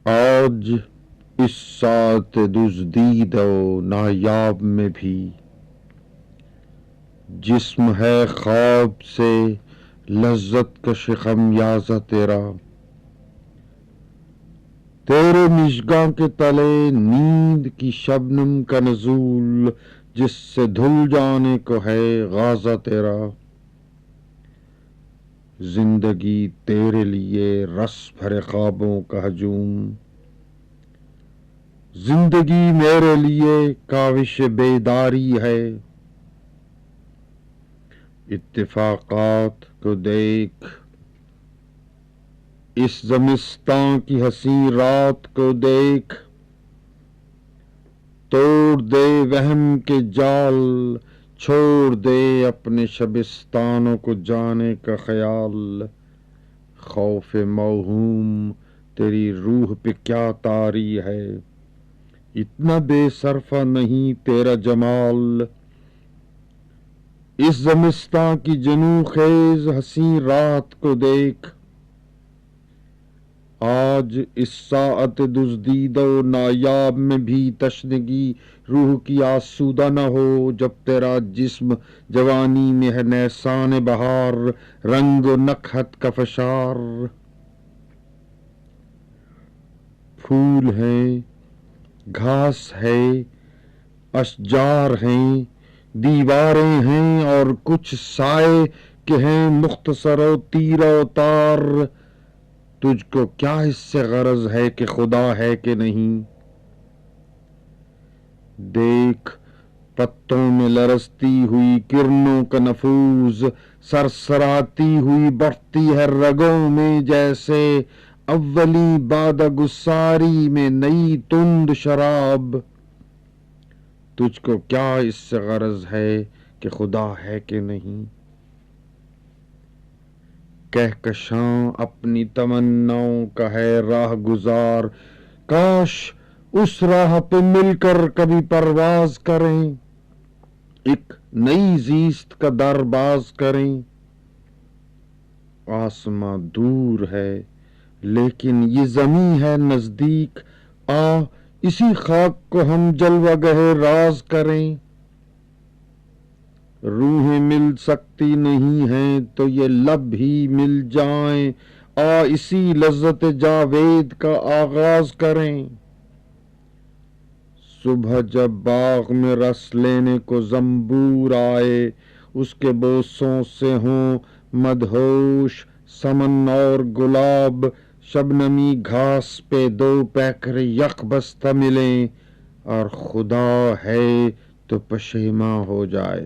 آج اس ساعت دزدید و نایاب میں بھی جسم ہے خواب سے لذت کا خمیازہ تیرا. تیرے مژگاں کے تلے نیند کی شبنم کا نزول جس سے دھل جانے کو ہے غازہ تیرا. زندگی تیرے لیے رس بھرے خوابوں کا ہجوم، زندگی میرے لیے کاوش بیداری ہے. اتفاقات کو دیکھ، اس زمستاں کی حسین رات کو دیکھ، توڑ دے وہم کے جال، چھوڑ دے اپنے شبستانوں کو جانے کا خیال. خوف موہوم تیری روح پہ کیا طاری ہے، اتنا بے صرفہ نہیں تیرا جمال. اس زمستاں کی جنوں خیز حسین رات کو دیکھ. آج اس ساعت دزدیدہ و نایاب میں بھی تشنگی روح کی آسودہ نہ ہو جب تیرا جسم جوانی میں ہے نیسان بہار، رنگ و نکہت کا فشار. پھول ہیں، گھاس ہے، اشجار ہیں، دیواریں ہیں اور کچھ سائے کہ ہیں مختصر و تیرہ و تار. تجھ کو کیا اس سے غرض ہے کہ خدا ہے کہ نہیں؟ دیکھ پتوں میں لرزتی ہوئی کرنوں کا نفوذ، سرسراتی ہوئی بڑھتی ہے رگوں میں جیسے اولی بادہ گساری میں نئی تند شراب. تجھ کو کیا اس سے غرض ہے کہ خدا ہے کہ نہیں؟ کہکشاں اپنی تمناؤں کا ہے راہ گزار، کاش اس راہ پہ مل کر کبھی پرواز کریں، ایک نئی زیست کا درباز کریں. آسماں دور ہے لیکن یہ زمیں ہے نزدیک، آ اسی خاک کو ہم جلوہ گہ راز کریں. روحیں مل سکتی نہیں ہیں تو یہ لب ہی مل جائیں، آ اسی لذت جاوید کا آغاز کریں. صبح جب باغ میں رس لینے کو زنبور آئے، اس کے بوسوں سے ہوں مدہوش سمن اور گلاب. شبنمی گھاس پہ دو پیکر یک بستہ ملیں اور خدا ہے تو پشیماں ہو جائے.